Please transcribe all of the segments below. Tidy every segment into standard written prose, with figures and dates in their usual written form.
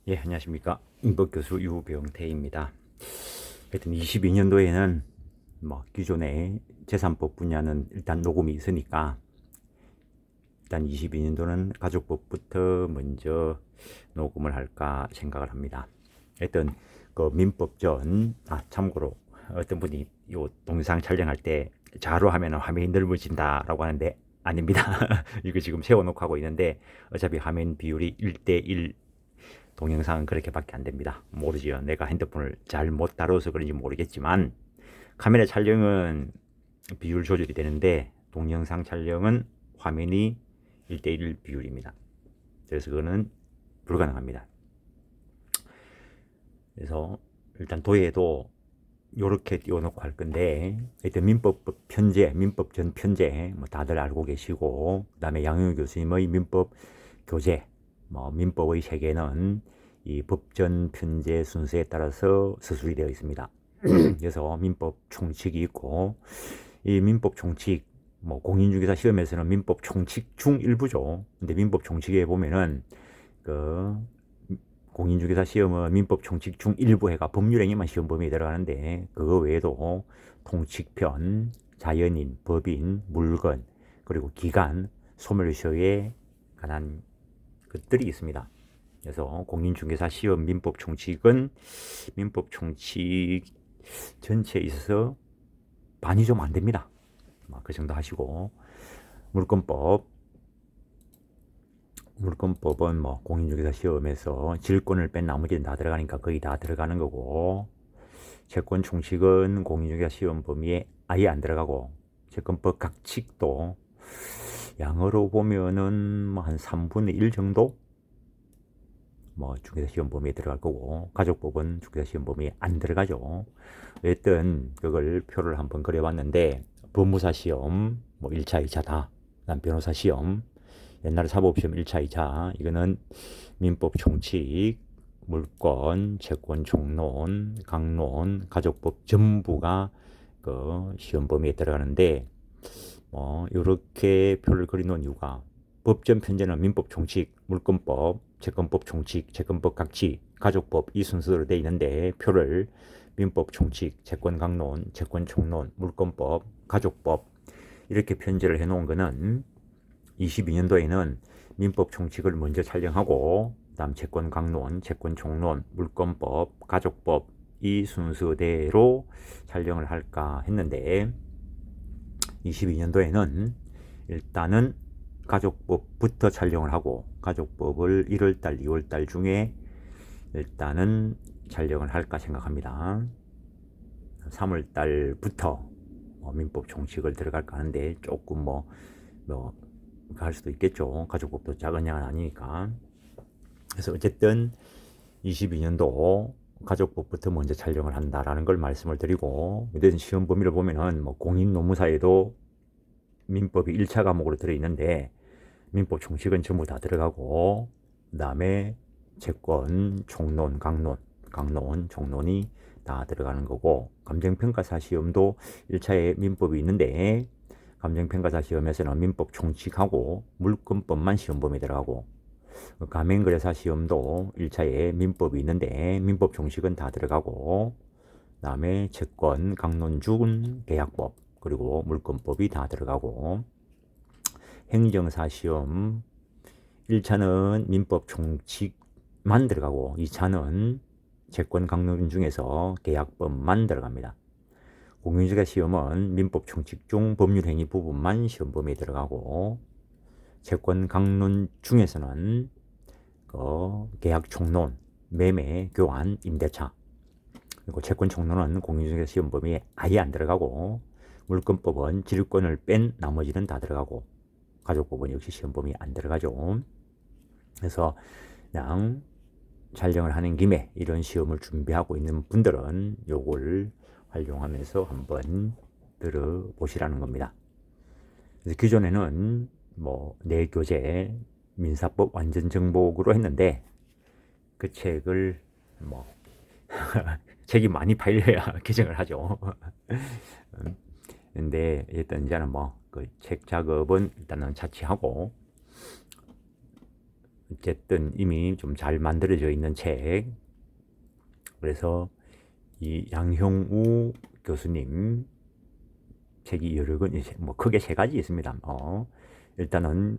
예, 안녕하십니까. 임법교수 유병태입니다. 하여튼 22년도에는 기존의 재산법 분야는 일단 녹음이 있으니까 일단 22년도는 가족법부터 먼저 녹음을 할까 생각을 합니다. 하여튼 그 민법전, 참고로 어떤 분이 요 동영상 촬영할 때 자로 하면 화면이 넓어진다라고 하는데 아닙니다. 이거 지금 세워놓고 하고 있는데 어차피 화면 비율이 1대1 동영상은 그렇게밖에 안 됩니다. 모르지요. 내가 핸드폰을 잘 못 다뤄서 그런지 모르겠지만 카메라 촬영은 비율 조절이 되는데 동영상 촬영은 화면이 1대1 비율입니다. 그래서 그거는 불가능합니다. 그래서 일단 도예도 요렇게 띄워놓고 할 건데 일단 민법 편제, 민법 전 편제 다들 알고 계시고 그다음에 양효 교수님의 민법 교재, 민법의 세계는 이 법전 편제 순서에 따라서 서술이 되어 있습니다. 그래서 민법 총칙이 있고 이 민법 총칙 공인중개사 시험에서는 민법 총칙 중 일부죠. 근데 민법 총칙에 보면은 그 공인중개사 시험은 민법 총칙 중 일부해가 법률행위만 시험 범위에 들어가는데 그거 외에도 통칙편, 자연인, 법인, 물건, 그리고 기간, 소멸시효에 관한 것들이 있습니다. 그래서 공인중개사 시험 민법 총칙은 민법 총칙 전체에 있어서 반이 좀 안 됩니다. 그 정도 하시고 물권법은 공인중개사 시험에서 질권을 뺀 나머지는 다 들어가니까 거의 다 들어가는 거고, 채권 총칙은 공인중개사 시험 범위에 아예 안 들어가고, 채권법 각칙도 양어로 보면은 한 3분의 1 정도 중개사 시험 범위에 들어갈 거고, 가족법은 중개사 시험 범위에 안 들어가죠. 어쨌든 그걸 표를 한번 그려봤는데 법무사 시험 1차, 2차 다, 그다음 변호사 시험, 옛날에 사법시험 1차, 2차 이거는 민법 총칙, 물권, 채권 총론, 강론, 가족법 전부가 그 시험 범위에 들어가는데 이렇게 표를 그려놓은 이유가 법전 편제는 민법 총칙, 물권법, 채권법 총칙, 채권법 각칙, 가족법 이 순서로 되어 있는데 표를 민법 총칙, 채권 강론, 채권 총론, 물권법, 가족법 이렇게 편제를 해놓은 거는 22년도에는 민법 총칙을 먼저 촬영하고 그다음 채권 강론, 채권 총론, 물권법, 가족법 이 순서대로 촬영을 할까 했는데 22년도에는 일단은 가족법부터 촬영을 하고 가족법을 1월달, 2월달 중에 일단은 촬영을 할까 생각합니다. 3월달부터 민법 총칙을 들어갈까 하는데 조금 할 수도 있겠죠. 가족법도 작은 양은 아니니까. 그래서 어쨌든 22년도 가족법부터 먼저 촬영을 한다라는 걸 말씀을 드리고, 이런 시험 범위를 보면은 공인노무사에도 민법이 1차 과목으로 들어있는데 민법 총칙은 전부 다 들어가고 그 다음에 채권, 총론, 강론, 총론이 다 들어가는 거고, 감정평가사 시험도 1차에 민법이 있는데 감정평가사 시험에서는 민법 총칙하고 물권법만 시험 범위에 들어가고, 가맹거래사 시험도 1차에 민법이 있는데 민법 총칙은 다 들어가고 그 다음에 채권, 강론중, 계약법 그리고 물권법이 다 들어가고, 행정사 시험 1차는 민법 총칙만 들어가고 2차는 채권 강론 중에서 계약법만 들어갑니다. 공인중개사 시험은 민법 총칙 중 법률행위 부분만 시험 범위에 들어가고, 채권 강론 중에서는 계약 총론, 매매, 교환, 임대차, 그리고 채권 총론은 공인중개사 시험 범위에 아예 안 들어가고, 물권법은 질권을 뺀 나머지는 다 들어가고, 가족법은 역시 시험 범위에 안 들어가죠. 그래서 그냥 촬영을 하는 김에 이런 시험을 준비하고 있는 분들은 요걸 활용하면서 한번 들어보시라는 겁니다. 그래서 기존에는 내교재 민사법 완전 정복으로 했는데 그 책을 책이 많이 팔려야 개정을 하죠. 근데 일단 이제는 그 책 작업은 일단은 자취하고 어쨌든 이미 좀 잘 만들어져 있는 책. 그래서 이 양형우 교수님 책이 여러 권, 뭐 크게 세 가지 있습니다. 일단은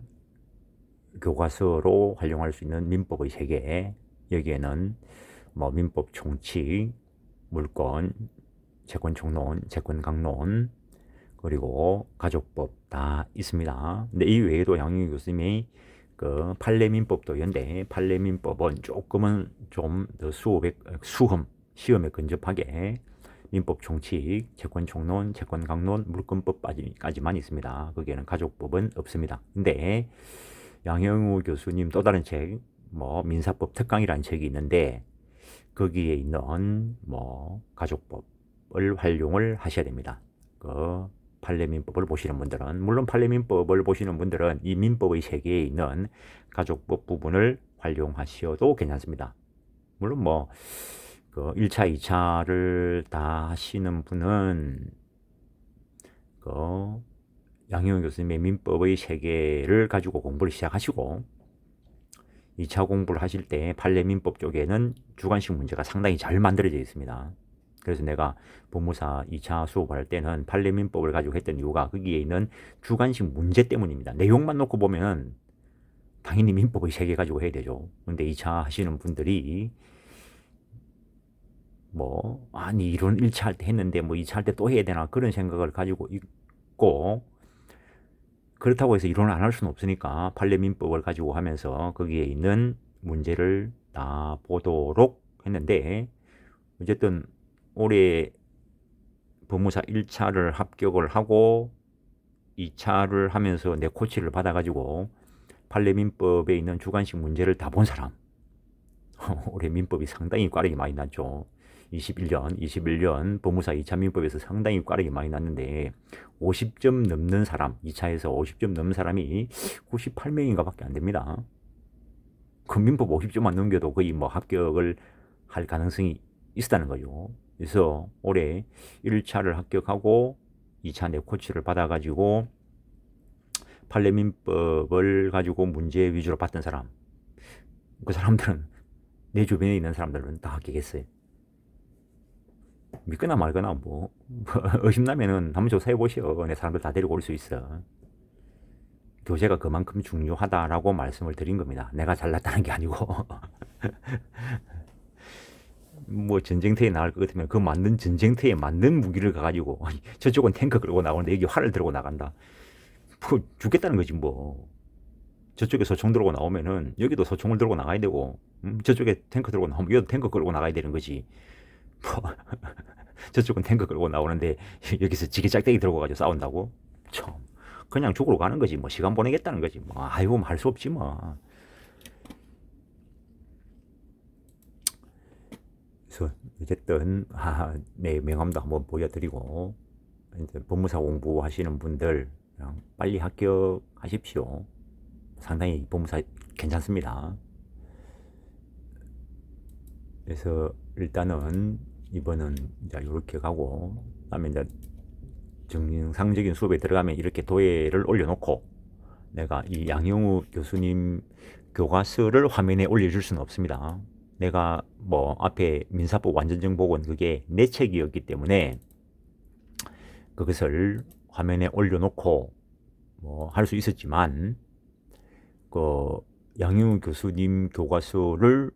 교과서로 활용할 수 있는 민법의 세계. 여기에는 뭐 민법 총칙, 물권, 채권 총론, 채권 강론, 그리고 가족법 다 있습니다. 근데 이 외에도 양윤 교수님이 그 판례민법도 있는데 판례민법은 조금은 좀 더 시험에 근접하게 민법 총칙, 채권 총론, 채권 강론, 물권법까지만 있습니다. 거기에는 가족법은 없습니다. 근데 양형우 교수님 또 다른 책, 뭐 민사법 특강이라는 책이 있는데 거기에 있는 뭐 가족법을 활용을 하셔야 됩니다. 그 판례민법을 보시는 분들은, 물론 판례민법을 보시는 분들은 이 민법의 세계에 있는 가족법 부분을 활용하셔도 괜찮습니다. 물론 뭐 그 1차, 2차를 다 하시는 분은 그 양희영 교수님의 민법의 세계를 가지고 공부를 시작하시고 2차 공부를 하실 때 판례민법 쪽에는 주관식 문제가 상당히 잘 만들어져 있습니다. 그래서 내가 법무사 2차 수업할 때는 판례민법을 가지고 했던 이유가 거기에 있는 주관식 문제 때문입니다. 내용만 놓고 보면 당연히 민법의 세계 가지고 해야 되죠. 근데 2차 하시는 분들이 뭐 아니 이런 1차 할 때 했는데 뭐 2차 할 때 또 해야 되나 그런 생각을 가지고 있고, 그렇다고 해서 이론을 안 할 수는 없으니까 판례민법을 가지고 하면서 거기에 있는 문제를 다 보도록 했는데, 어쨌든 올해 법무사 1차를 합격을 하고 2차를 하면서 내 코치를 받아가지고 판례민법에 있는 주관식 문제를 다 본 사람 올해 민법이 상당히 꽈락이 많이 났죠. 21년 법무사 2차 민법에서 상당히 꽈락이 많이 났는데 50점 넘는 사람, 2차에서 50점 넘는 사람이 98명인가 밖에 안 됩니다. 그 민법 50점만 넘겨도 거의 뭐 합격을 할 가능성이 있었다는 거죠. 그래서 올해 1차를 합격하고 2차 내 코치를 받아가지고 판례민법을 가지고 문제 위주로 봤던 사람, 그 사람들은 내 주변에 있는 사람들은 다 합격했어요. 믿거나 말거나 뭐 의심나면은 한번 조사해보시오. 내 사람들 다 데리고 올 수 있어. 교재가 그만큼 중요하다라고 말씀을 드린 겁니다. 내가 잘났다는 게 아니고 뭐 전쟁터에 나갈 것 같으면 그 맞는 전쟁터에 맞는 무기를 가가지고 저쪽은 탱크 끌고 나오는데 여기 활을 들고 나간다. 뭐 죽겠다는 거지 뭐. 저쪽에 소총 들고 나오면은 여기도 소총을 들고 나가야 되고, 저쪽에 탱크 들고 나오면 여기도 탱크 끌고 나가야 되는 거지. 뭐 저쪽은 탱크 끌고 나오는데 여기서 지게짝대기 들고 가지고 싸운다고? 참 그냥 죽으러 가는 거지 뭐. 시간 보내겠다는 거지 뭐. 아이고 할 수 없지 뭐. 그래서 어쨌든 내 명함도 한번 보여드리고, 이제 법무사 공부하시는 분들 그냥 빨리 합격하십시오. 상당히 법무사 괜찮습니다. 그래서 일단은 이번은 이제 이렇게 가고, 그다음에 이제 정상적인 수업에 들어가면 이렇게 도예를 올려놓고, 내가 이 양영우 교수님 교과서를 화면에 올려줄 수는 없습니다. 내가 뭐 앞에 민사법 완전정복은 그게 내 책이었기 때문에 그것을 화면에 올려놓고 뭐 할 수 있었지만, 그 양영우 교수님 교과서를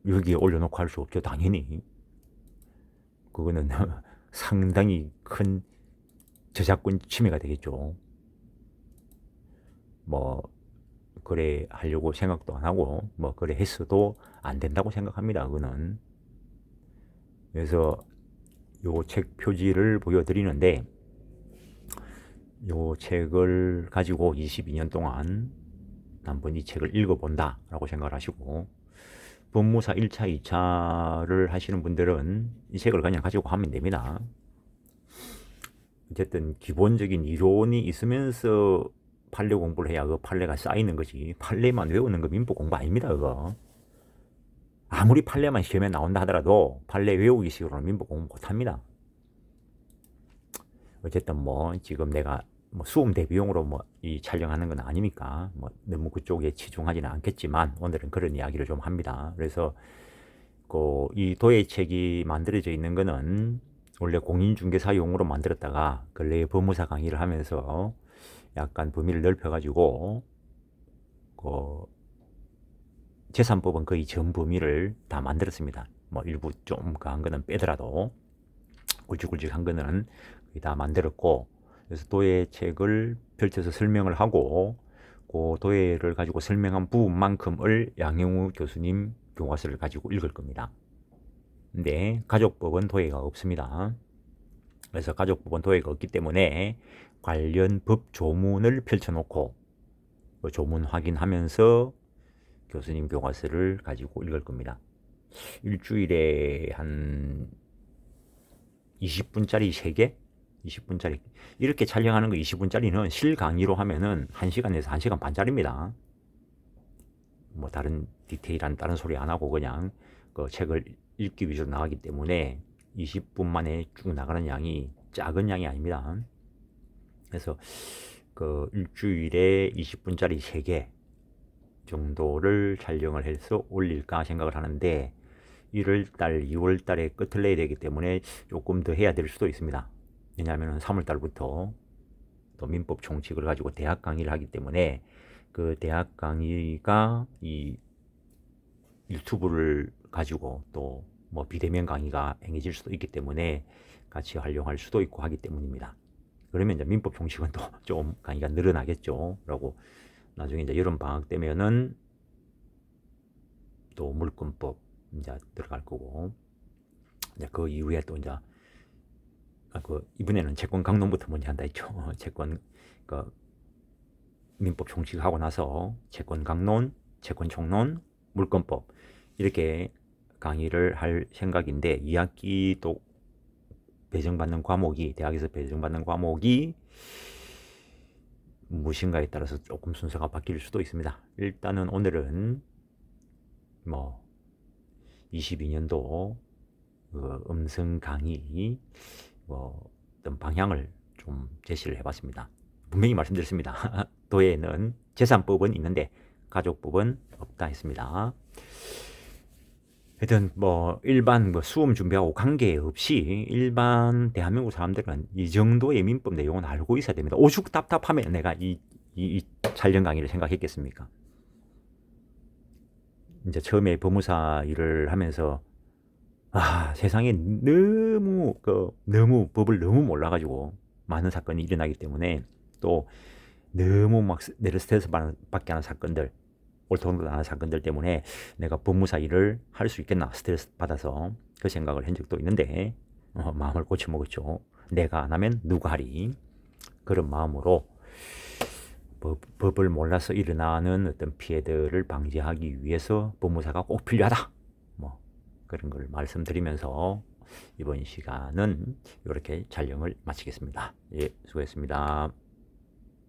여기에 올려놓고 할 수 없죠. 당연히 그거는 상당히 큰 저작권 침해가 되겠죠. 뭐 그래 하려고 생각도 안 하고 뭐 그래 했어도 안 된다고 생각합니다. 그거는. 그래서 요 책 표지를 보여드리는데, 요 책을 가지고 22년 동안 한번 이 책을 읽어본다 라고 생각을 하시고, 법무사 1차, 2차를 하시는 분들은 이 책을 그냥 가지고 하면 됩니다. 어쨌든 기본적인 이론이 있으면서 판례 공부를 해야 그 판례가 쌓이는 거지. 판례만 외우는 거 민법 공부 아닙니다. 그거. 아무리 판례만 시험에 나온다 하더라도 판례 외우기식으로는 민법 공부 못합니다. 어쨌든 뭐 지금 내가 뭐 수험 대비용으로 뭐 이 촬영하는 건 아니니까 뭐 너무 그쪽에 치중하지는 않겠지만 오늘은 그런 이야기를 좀 합니다. 그래서 그 이 도예책이 만들어져 있는 거는 원래 공인중개사용으로 만들었다가 근래에 법무사 강의를 하면서 약간 범위를 넓혀가지고 그 재산법은 거의 전 범위를 다 만들었습니다. 뭐 일부 좀 한 거는 빼더라도 굵직굵직한 거는 거의 다 만들었고, 그래서 도예책을 펼쳐서 설명을 하고 그 도예를 가지고 설명한 부분만큼을 양영우 교수님 교과서를 가지고 읽을 겁니다. 근데 가족법은 도예가 없습니다. 그래서 가족법은 도예가 없기 때문에 관련 법 조문을 펼쳐놓고 그 조문 확인하면서 교수님 교과서를 가지고 읽을 겁니다. 일주일에 한 20분짜리 3개? 20분짜리. 이렇게 촬영하는 거 20분짜리는 실강의로 하면은 1시간에서 1시간 반짜리입니다. 뭐 다른 디테일한 다른 소리 안 하고 그냥 그 책을 읽기 위해서 나가기 때문에 20분 만에 쭉 나가는 양이 작은 양이 아닙니다. 그래서 그 일주일에 20분짜리 3개 정도를 촬영을 해서 올릴까 생각을 하는데 1월달, 2월달에 끝을 내야 되기 때문에 조금 더 해야 될 수도 있습니다. 왜냐하면 3월달부터 또 민법 총칙을 가지고 대학 강의를 하기 때문에 그 대학 강의가 이 유튜브를 가지고 또 뭐 비대면 강의가 행해질 수도 있기 때문에 같이 활용할 수도 있고 하기 때문입니다. 그러면 이제 민법 총칙은 또 좀 강의가 늘어나겠죠. 라고 나중에 이제 여름 방학 되면은 또 물권법 이제 들어갈 거고, 이제 그 이후에 또 이제 그 이번에는 채권 강론부터 먼저 한다 했죠. 채권 그 민법 총칙하고 나서 채권 강론, 채권 총론, 물권법 이렇게 강의를 할 생각인데 2학기 또 배정받는 과목이 대학에서 배정받는 과목이 무엇인가에 따라서 조금 순서가 바뀔 수도 있습니다. 일단은 오늘은 뭐 22년도 그 음성 강의 뭐 어떤 방향을 좀 제시를 해봤습니다. 분명히 말씀드렸습니다. 도예는 재산법은 있는데 가족법은 없다 했습니다. 하여튼 뭐 일반 뭐 수험 준비하고 관계없이 일반 대한민국 사람들은 이 정도의 민법 내용은 알고 있어야 됩니다. 오죽 답답하면 내가 이 촬영 강의를 생각했겠습니까? 이제 처음에 법무사 일을 하면서 세상에 너무 법을 너무 몰라가지고 많은 사건이 일어나기 때문에 또 너무 막 내를 스트레스 받게 하는 사건들, 옳도그로 하는 사건들 때문에 내가 법무사 일을 할 수 있겠나 스트레스 받아서 그 생각을 한 적도 있는데 마음을 고쳐먹었죠. 내가 안 하면 누가 하리. 그런 마음으로 법을 몰라서 일어나는 어떤 피해들을 방지하기 위해서 법무사가 꼭 필요하다. 뭐 그런 걸 말씀드리면서 이번 시간은 이렇게 촬영을 마치겠습니다. 예, 수고했습니다.